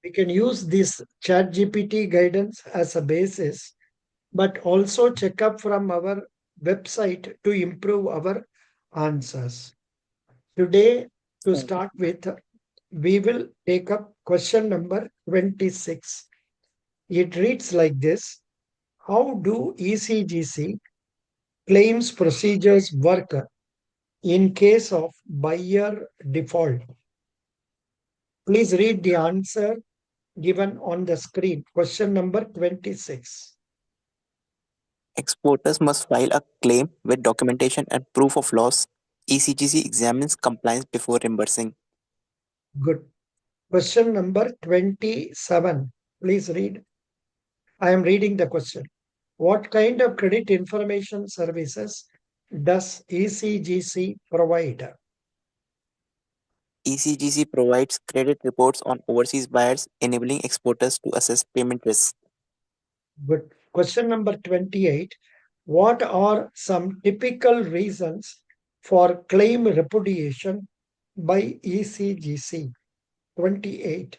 We can use this chat GPT guidance as a basis, but also check up from our website to improve our answers. Today, to Okay. start with, we will take up question number 26. It reads like this: how do E.C.G.C claims procedures work in case of buyer default? Please read the answer given on the screen. Question number 26. Exporters must file a claim with documentation and proof of loss. E.C.G.C examines compliance before reimbursing. Good. Question number 27. Please read. I am reading the question. What kind of credit information services does E.C.G.C provide? E.C.G.C provides credit reports on overseas buyers, enabling exporters to assess payment risk. Good. Question number 28. What are some typical reasons for claim repudiation by E.C.G.C? 28.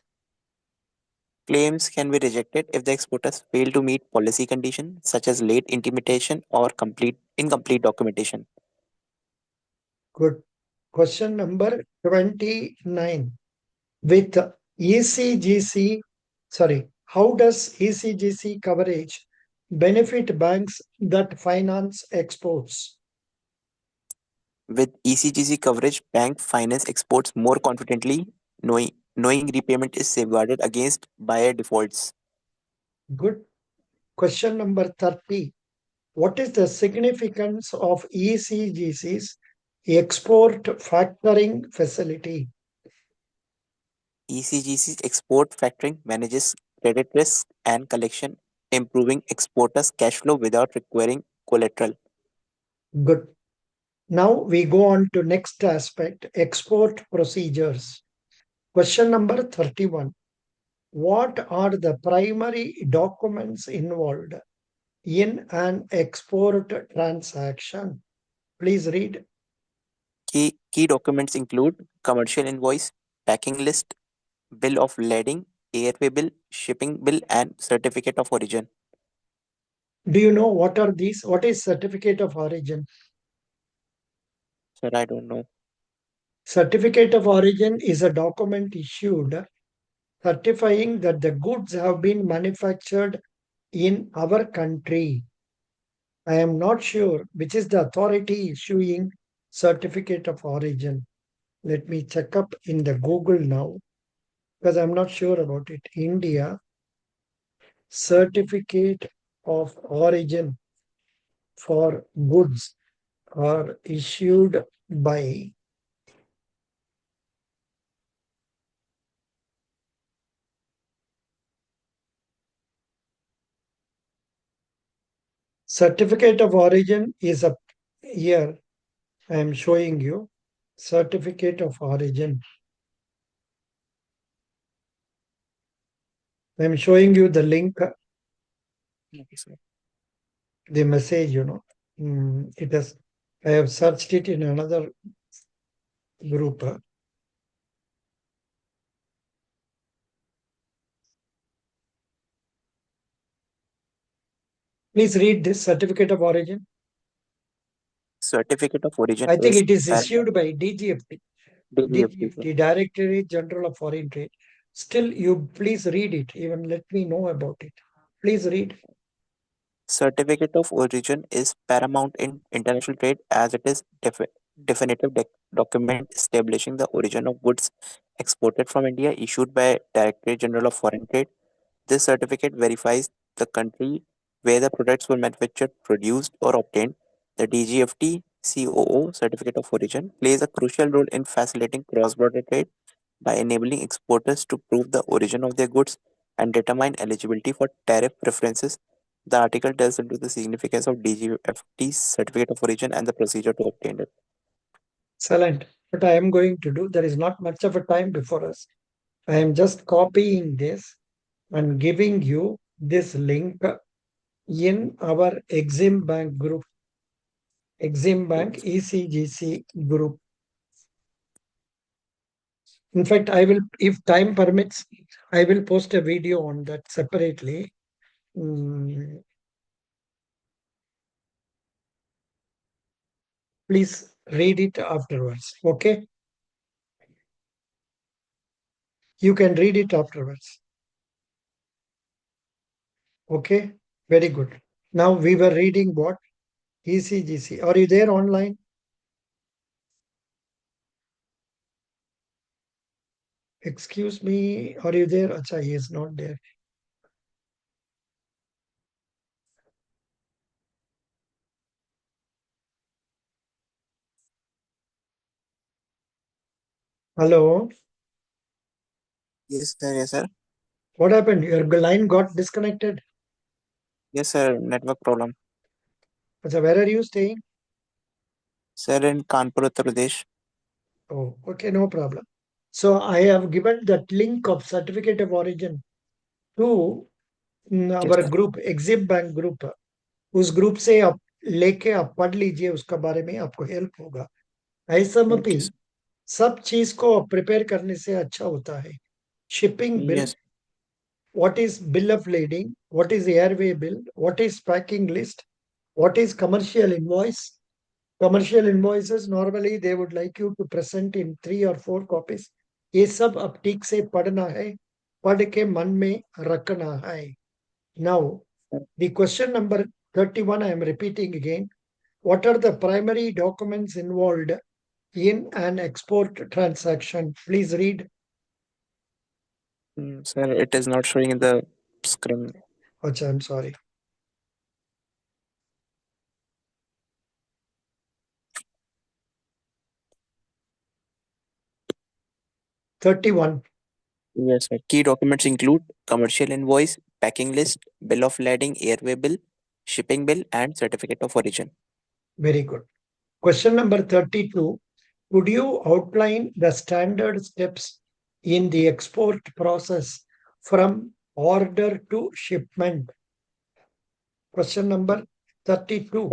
Claims can be rejected if the exporters fail to meet policy conditions such as late intimation or incomplete documentation. Good. Question number 29. With E.C.G.C, how does E.C.G.C coverage benefit banks that finance exports? With E.C.G.C coverage, bank finance exports more confidently, knowing repayment is safeguarded against buyer defaults. Good. Question number 30. What is the significance of E.C.G.C's export factoring facility? E.C.G.C's export factoring manages credit risk and collection, improving exporters' cash flow without requiring collateral. Good. Now we go on to next aspect, export procedures. Question number 31. What are the primary documents involved in an export transaction? Please read. Key documents include commercial invoice, packing list, bill of lading, airway bill, shipping bill, and certificate of origin. Do you know what are these? What is certificate of origin? Sir, I don't know. Certificate of origin is a document issued certifying that the goods have been manufactured in our country. I am not sure which is the authority issuing certificate of origin. Let me check up in the Google now because I'm not sure about it. India certificate of origin for goods are issued by certificate of origin is a here I am showing you certificate of origin. I am showing you the link, Okay, sir. the message, it has, I have searched it in another group. Please read this certificate of origin. Certificate of origin I think is it is paramount. issued by DGFT, DGFT, sir. Directorate General of Foreign Trade. Still, you please read it. Even let me know about it. Please read. Certificate of origin is paramount in international trade as it is definitive document establishing the origin of goods exported from India issued by Directorate General of Foreign Trade. This certificate verifies the country where the products were manufactured, produced, or obtained. The DGFT COO certificate of origin plays a crucial role in facilitating cross-border trade by enabling exporters to prove the origin of their goods and determine eligibility for tariff preferences. The article delves into the significance of DGFT's certificate of origin and the procedure to obtain it. Excellent. What I am going to do, there is not much of a time before us. I am just copying this and giving you this link in our Exim Bank group, Exim Bank Okay. E.C.G.C group. In fact, I will, if time permits, I will post a video on that separately. Mm, please read it afterwards. Okay? You can read it afterwards. Okay? Very good. Now we were reading what? E.C.G.C. Are you there online? Excuse me. Are you there? Acha, he is not there. Hello? Yes, sir. Yes, sir. What happened? Your line got disconnected. Yes, sir. Network problem. Acha, where are you staying? Sir, in Kanpur, Uttar Pradesh. Oh, okay, no problem. So I have given that link of certificate of origin to Yes, our sir. Group EXIM bank group उस group से आप लेके आप पढ़ लीजिए उसका बारे में आपको हेल्प होगा ऐसा में भी Okay, sir. सब चीज को प्रिपेयर करने से अच्छा होता है shipping bill Yes. what is bill of lading what is airway bill what is packing list what is commercial invoice commercial invoices normally they would like you to present in 3 or 4 copies ये सब अब ठीक से पढ़ना है पढ़ के मन में रखना है now the question number 31, I am repeating again. What are the primary documents involved in an export transaction? Please read. Sir, it is not showing in the screen. Acha, I'm sorry. Thirty-one. Yes, sir. Key documents include commercial invoice, packing list, bill of lading, airway bill, shipping bill, and certificate of origin. Very good. Question number 32. Could you outline the standard steps in the export process from order to shipment? Question number 32.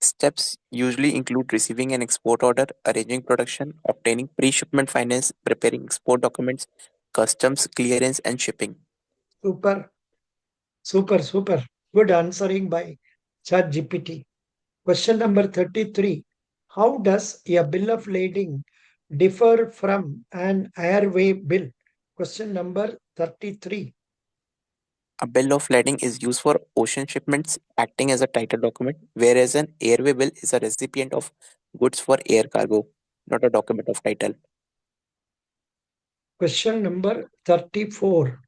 Steps usually include receiving an export order, arranging production, obtaining pre-shipment finance, preparing export documents, customs clearance, and shipping. Super, super. Good answering by ChatGPT. Question number 33. How does a bill of lading differ from an airway bill? Question number 33. A bill of lading is used for ocean shipments, acting as a title document, whereas an airway bill is a recipient of goods for air cargo, not a document of title. Question number 34.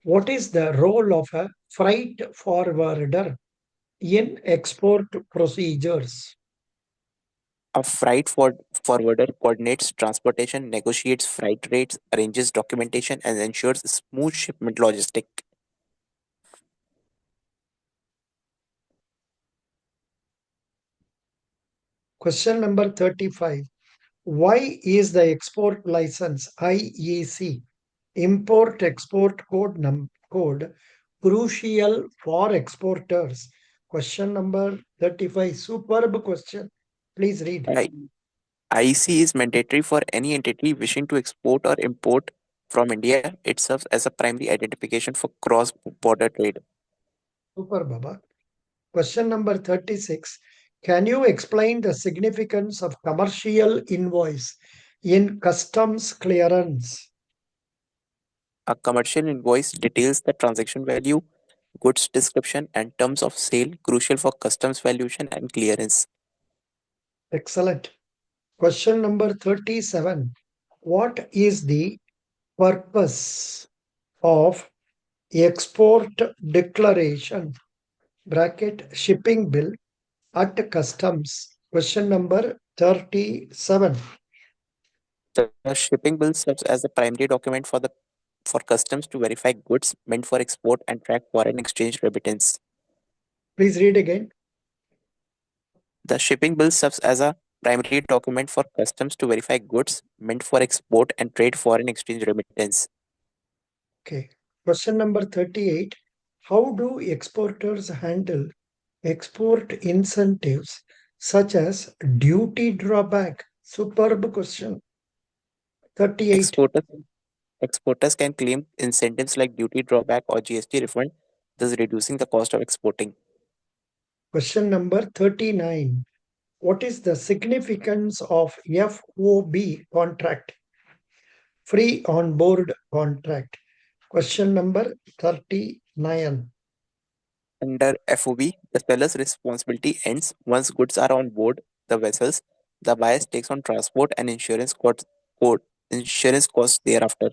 What is the role of a freight forwarder in export procedures? A forwarder coordinates transportation, negotiates freight rates, arranges documentation, and ensures smooth shipment logistic. Question number 35. Why is the export license IEC import export code crucial for exporters? Question number 35. Superb question. Please read. I- IEC is mandatory for any entity wishing to export or import from India. It serves as a primary identification for cross-border trade. Super Baba. Question number 36. Can you explain the significance of commercial invoice in customs clearance? A commercial invoice details the transaction value, goods description, and terms of sale, crucial for customs valuation and clearance. Excellent. Question number 37. What is the purpose of export declaration bracket shipping bill at customs? Question number 37. The shipping bill serves as the primary document for customs to verify goods meant for export and track foreign exchange remittance. Please read again. The shipping bill serves as a primary document for customs to verify goods meant for export and trade foreign exchange remittance. Okay. Question number 38. How do exporters handle export incentives such as duty drawback? Superb question. 38. Exporters Exporters can claim incentives like duty drawback or GST refund, thus reducing the cost of exporting. Question number 39. What is the significance of FOB contract? Free on board contract. Question number 39. Under FOB, the seller's responsibility ends once goods are on board the vessels. The buyer takes on transport and insurance costs thereafter.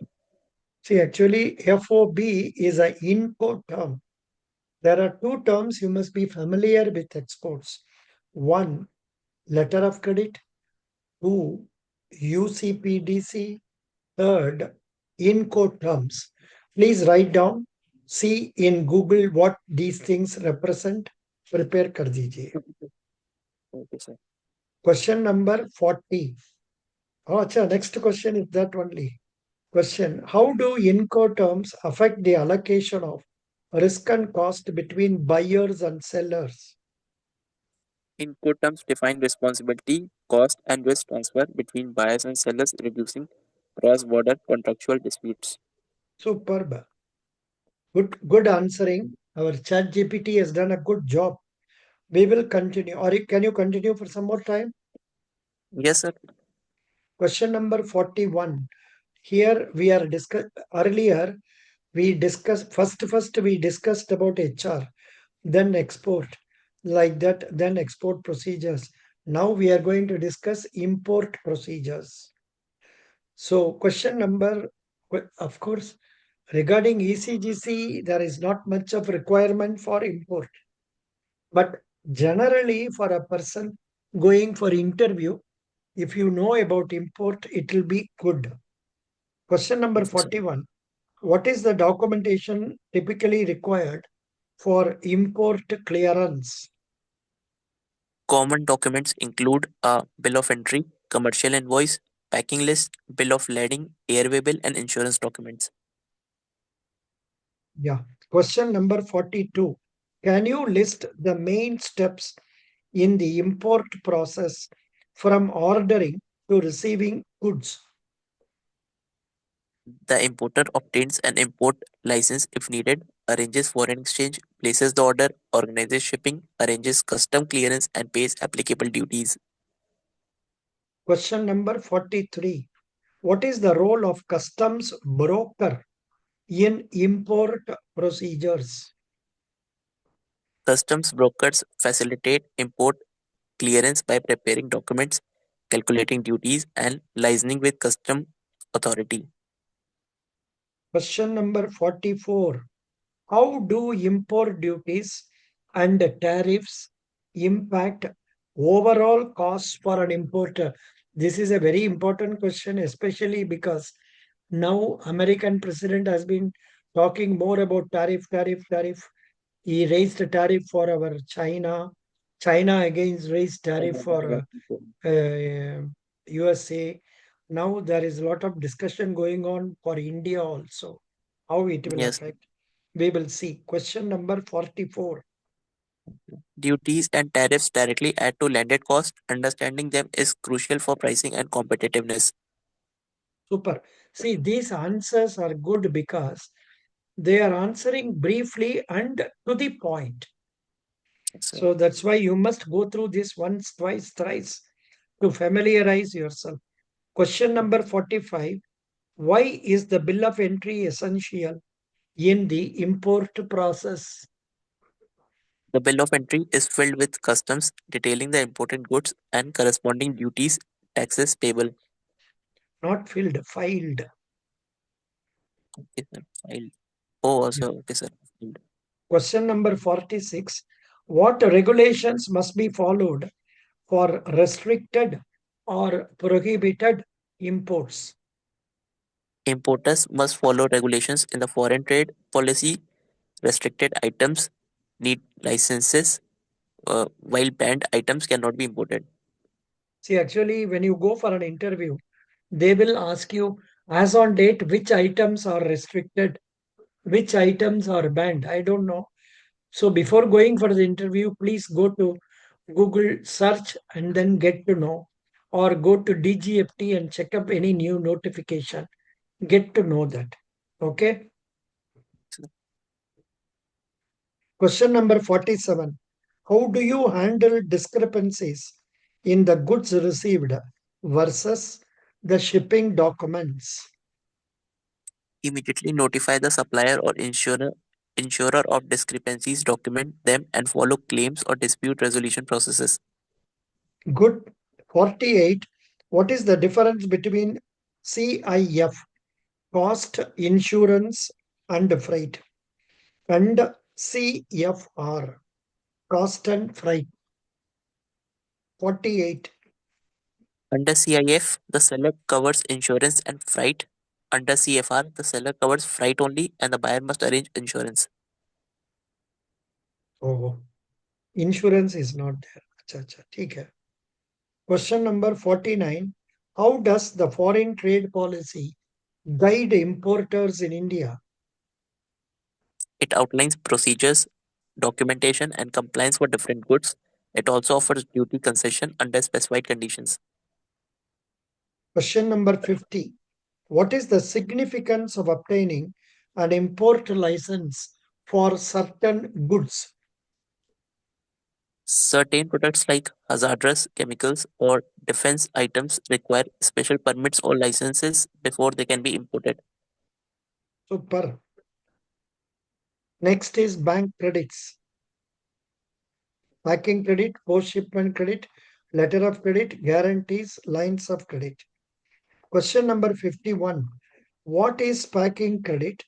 See, actually, FOB is an import term. There are two terms you must be familiar with exports. One, letter of credit. Two, UCPDC. Third, Incoterms. Please write down, see in Google what these things represent. Prepare कर दीजिए. Okay, sir. Question number 40. Oh, अच्छा, next question is that only. Question: how do Incoterms affect the allocation of risk and cost between buyers and sellers? Input terms define responsibility, cost, and risk transfer between buyers and sellers, reducing cross-border contractual disputes. Superb. Good answering. Our chat GPT has done a good job. We will continue. Or can you continue for some more time? Yes, sir. Question number 41. Here we are earlier we discussed first we discussed about HR, then export, like that, then export procedures. Now we are going to discuss import procedures. So question number, of course, regarding E.C.G.C, there is not much of requirement for import. But generally, for a person going for interview, if you know about import, it will be good. Question number Yes, sir. 41. What is the documentation typically required for import clearance? Common documents include a bill of entry, commercial invoice, packing list, bill of lading, airway bill, and insurance documents. Yeah. Question number 42. Can you list the main steps in the import process from ordering to receiving goods? The importer obtains an import license if needed, arranges foreign exchange, places the order, organizes shipping, arranges custom clearance, and pays applicable duties. Question number 43. What is the role of customs broker in import procedures? Customs brokers facilitate import clearance by preparing documents, calculating duties, and liaising with custom authority. Question number 44. How do import duties and tariffs impact overall costs for an importer? This is a very important question, especially because now American president has been talking more about tariff. He raised the tariff for our China. China again raised tariff for USA. Now there is a lot of discussion going on for India also. How it will Yes, affect? We will see. Question number 44. duties and tariffs directly add to landed cost. Understanding them is crucial for pricing and competitiveness. Super. See, these answers are good because they are answering briefly and to the point. Yes, sir. So that's why you must go through this once, twice, thrice to familiarize yourself. Question number 45. Why is the bill of entry essential in the import process? The bill of entry is filled with customs detailing the imported goods and corresponding duties, taxes payable. Not filled, filed. Okay, sir. File. Oh, Yeah. also, okay, sir. Filed. Question number 46. What regulations must be followed for restricted or prohibited imports? Importers must follow regulations in the foreign trade policy. Restricted items need licenses, while banned items cannot be imported. See, actually, when you go for an interview, they will ask you, as on date, which items are restricted, which items are banned. I don't know. So, before going for the interview, please go to Google search and then get to know. or go to DGFT and check up any new notification. Get to know that. Okay. Question number 47. How do you handle discrepancies in the goods received versus the shipping documents? Immediately notify the supplier or insurer of discrepancies, document them, and follow claims or dispute resolution processes. Good. 48. What is the difference between CIF, cost, insurance, and freight, and CFR, cost and freight? 48. Under CIF, the seller covers insurance and freight. Under CFR, the seller covers freight only and the buyer must arrange insurance. Oh, insurance is not there. अच्छा अच्छा ठीक है. Question number 49. How does the foreign trade policy guide importers in India? It outlines procedures, documentation, and compliance for different goods. It also offers duty concession under specified conditions. Question number 50. What is the significance of obtaining an import license for certain goods? Certain products like hazardous chemicals or defense items require special permits or licenses before they can be imported. Super. Next is bank credits. Packing credit, post shipment credit, letter of credit, guarantees, lines of credit. Question number 51. What is packing credit,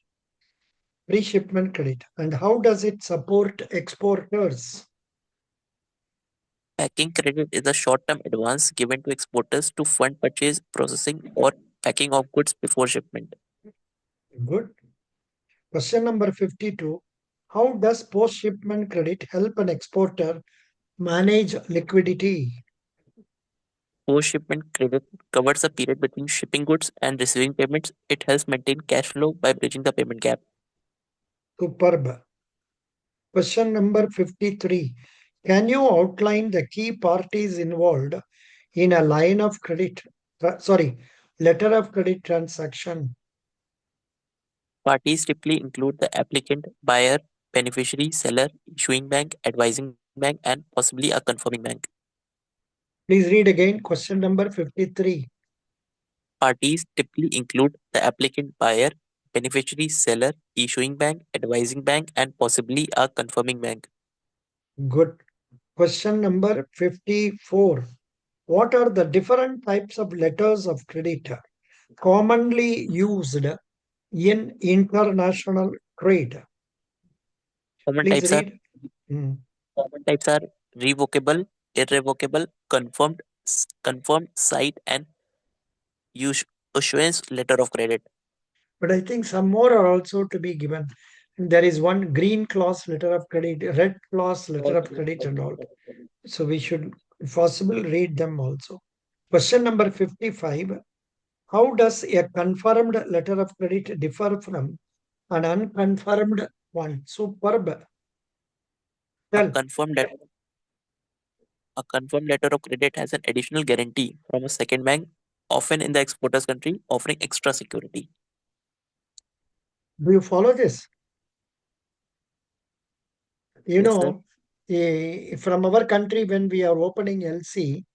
pre shipment credit, and how does it support exporters? Packing credit is a short-term advance given to exporters to fund purchase, processing, or packing of goods before shipment. Good. Question number 52. How does post shipment credit help an exporter manage liquidity? Post-shipment credit covers the period between shipping goods and receiving payments. It helps maintain cash flow by bridging the payment gap. Superb. Question number 53. Can you outline the key parties involved in a line of credit, letter of credit transaction? Parties typically include the applicant, buyer, beneficiary, seller, issuing bank, advising bank, and possibly a confirming bank. Please read again question number 53. Parties typically include the applicant, buyer, beneficiary, seller, issuing bank, advising bank, and possibly a confirming bank. Good. Question number 54. What are the different types of letters of credit commonly used in international trade? Common Please types are read. Hmm. common types are revocable, irrevocable, confirmed, site, and us- issuance letter of credit. But I think some more are also to be given. There is one green clause letter of credit, red clause letter of credit, and all. So we should, if possible, read them also. Question number 55. How does a confirmed letter of credit differ from an unconfirmed one? Superb. A Tell. confirmed letter, a confirmed letter of credit has an additional guarantee from a second bank, often in the exporter's country, offering extra security. Do you follow this? You Yes, sir. know, from our country, when we are opening LC,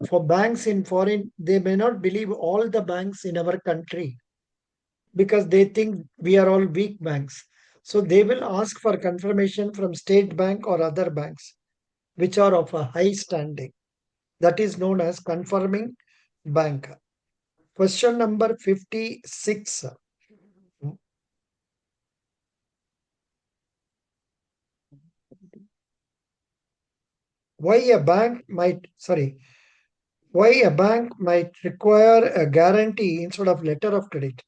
for banks in foreign, they may not believe all the banks in our country because they think we are all weak banks. So they will ask for confirmation from state bank or other banks, which are of a high standing. That is known as confirming bank. Question number 56. Why a bank might, sorry, why a bank might require a guarantee instead of letter of credit?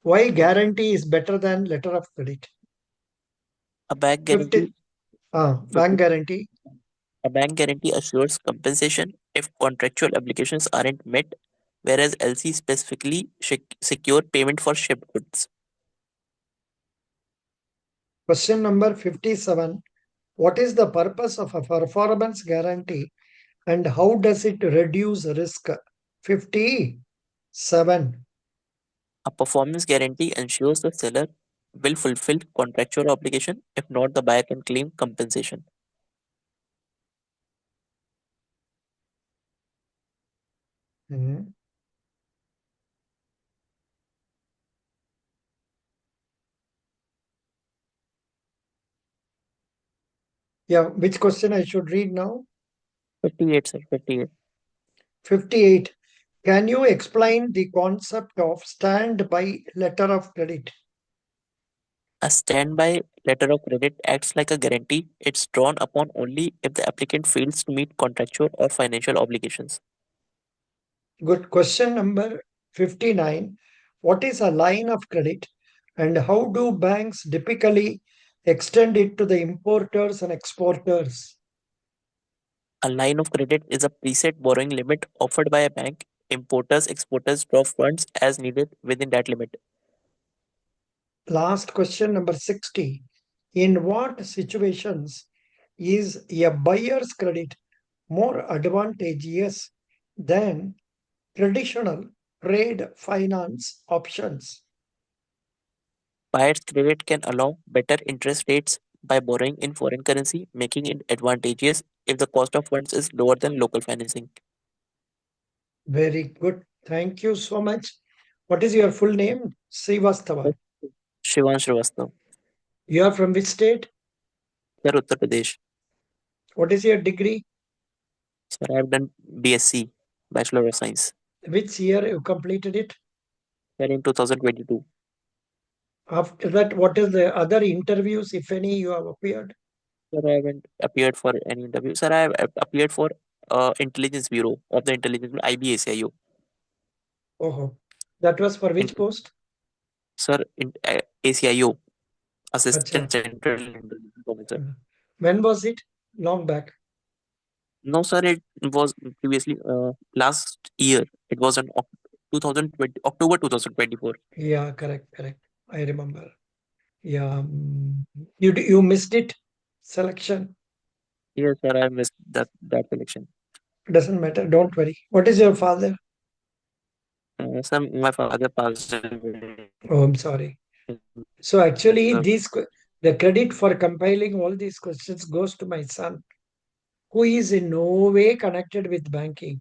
Why guarantee is better than letter of credit? A bank 50, guarantee, bank guarantee. a bank guarantee assures compensation if contractual obligations aren't met, whereas LC specifically secure payment for shipped goods. Question number 57. What is the purpose of a performance guarantee And how does it reduce risk? 57. A performance guarantee ensures the seller will fulfill contractual obligation. If not, the buyer can claim compensation. Mhm. Yeah, which question I should read now? 58, sir. 58. 58. Can you explain the concept of standby letter of credit? A standby letter of credit acts like a guarantee. It's drawn upon only if the applicant fails to meet contractual or financial obligations. Good. Question number 59. What is a line of credit and how do banks typically extend it to the importers and exporters? A line of credit is a preset borrowing limit offered by a bank. Importers, exporters draw funds as needed within that limit. Last question number 60. In what situations is a buyer's credit more advantageous than traditional trade finance options? Buyer's credit can allow better interest rates by borrowing in foreign currency, making it advantageous if the cost of funds is lower than local financing. Very good. Thank you so much. What is your full name? Srivastava. Shivan Srivastav, You are from which state? Sir, Uttar Pradesh. What is your degree? Sir, I have done BSc, Bachelor of Science, Which year you completed it? sir, in 2022. After that, what is the other interviews, if any, you have appeared? Sir, I haven't appeared for any interview. Sir, I have appeared for Intelligence Bureau of the Intelligence Bureau, IBACIO. Oh, that was for which In, post? sir, in ACIO, Acha. Assistant Central Intelligence Officer. When was it? Long back. No, sir, it was previously last year. It was on 2020, October 2024. Yeah, correct, correct. I remember. Yeah. You missed it. Selection. Yes, sir, I missed that selection. Doesn't matter. Don't worry. What is your father? Sir, my father passed away Oh, I'm sorry. in So actually, 2000. the credit for compiling all these questions goes to my son, who is in no way connected with banking.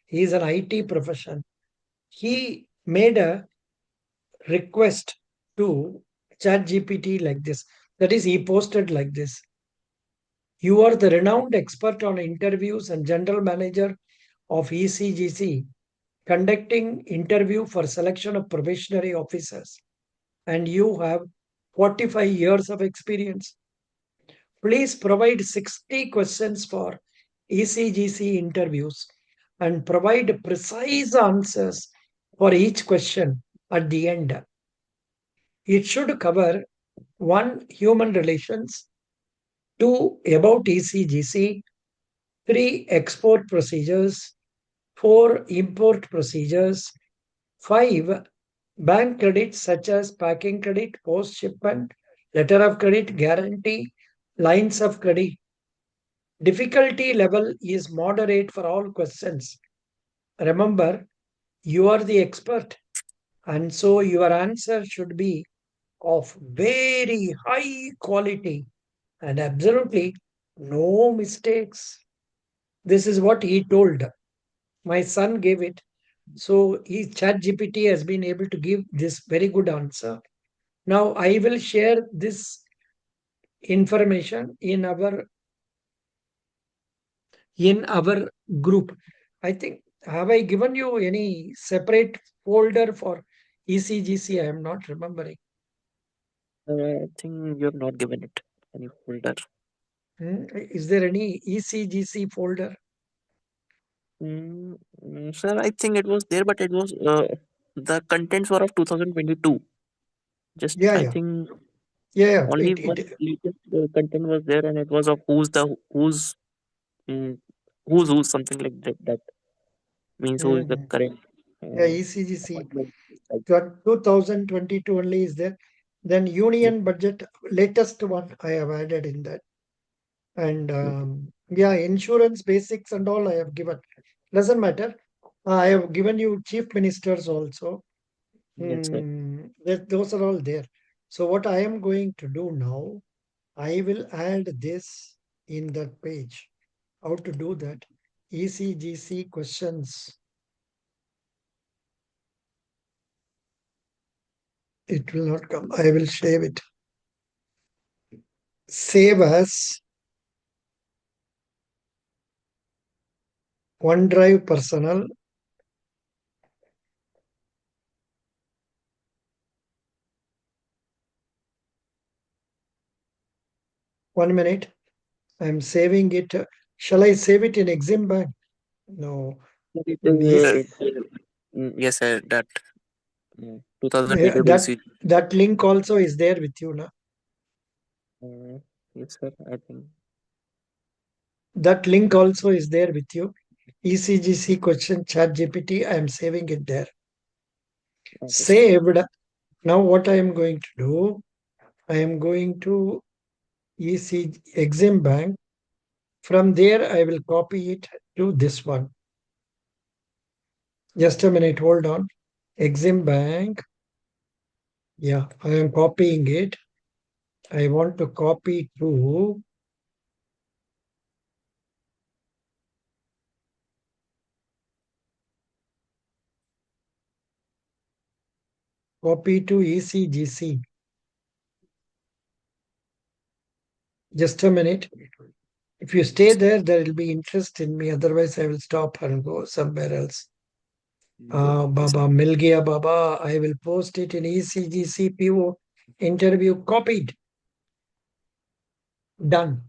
He is an IT profession. He made a request to ChatGPT like this. That is, he posted like this. You are the renowned expert on interviews and general manager of E.C.G.C, conducting interview for selection of probationary officers, and you have 45 years of experience. Please provide 60 questions for E.C.G.C interviews and provide precise answers for each question at the end. It should cover 1. Human relations, 2. About E.C.G.C, 3. Export procedures, 4. Import procedures, 5. Bank credit such as packing credit, post shipment, letter of credit, guarantee, lines of credit. Difficulty level is moderate for all questions. Remember, you are the expert, and so your answer should be of very high quality and absolutely no mistakes. This is what he told. My son gave it. So he ChatGPT has been able to give this very good answer. Now I will share this information in our group. I think have I given you any separate folder for E.C.G.C? I am not remembering. I think you have not given it any folder. Is there any E.C.G.C folder? Sir, I think it was there, but it was the contents were of 2022. Just Yeah, I yeah, think yeah, yeah. only one latest content was there, and it was of mm, who's something like that. That means who is the Mhm. current Yeah, uh, E.C.G.C. appointment. Like, 2022 only is there. Then mm, Union Budget, latest one I have added in that. And mm, Yeah, insurance basics and all I have given. Doesn't matter. I have given you chief ministers also. Yes, sir. Those are all there. So what I am going to do now, I will add this in that page. How to do that? E.C.G.C questions. It will not come. I will save it. Save as OneDrive personal. 1 minute. I'm saving it. Shall I save it in Exim Bank? No. Sir, it is, Yes. yes, sir. That Yeah, 2022 that EC. that link also is there with you now. Uh, yes, sir. I think. That link also is there with you. E.C.G.C question chat GPT. I am saving it there. Okay, sir. Saved. Now what I am going to do, I am going to EC Exim Bank. From there, I will copy it to this one. Just a minute, hold on. Exim Bank. Yeah, I am copying it. I want to copy to E.C.G.C. Just a minute. If you stay there, there will be interest in me. Otherwise, I will stop and go somewhere else. Okay, sir. Baba, mil gaya Baba. I will post it in E.C.G.C. PO interview. Copied. Done.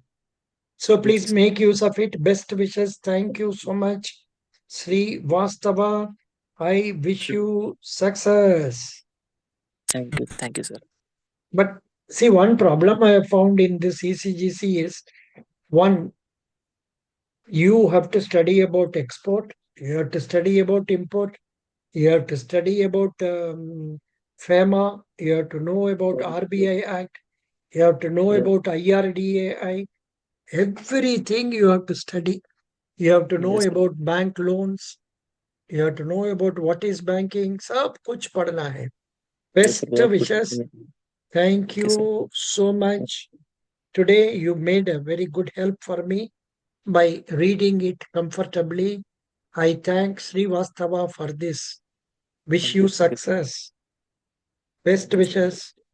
So Okay, please sir. make use of it. Best wishes. Thank you so much, Sri Vastava. I wish Sure. you success. Thank you, sir. But see, one problem I have found in this E.C.G.C is one, you have to study about export, you have to study about import, you have to study about FEMA, you have to know about RBI Act, you have to know Yes, about IRDAI, everything you have to study. You have to know yes, sir. about bank loans. You have to know about what is banking. सब कुछ पढ़ना है. Yes, sir. Best बहुत कुछ wishes. information. Thank Okay, sir. you so much. Today you made a very good help for me by reading it comfortably. I thank Srivastava for this. Wish you Thank you, sir. success. Best Thank you, sir. wishes.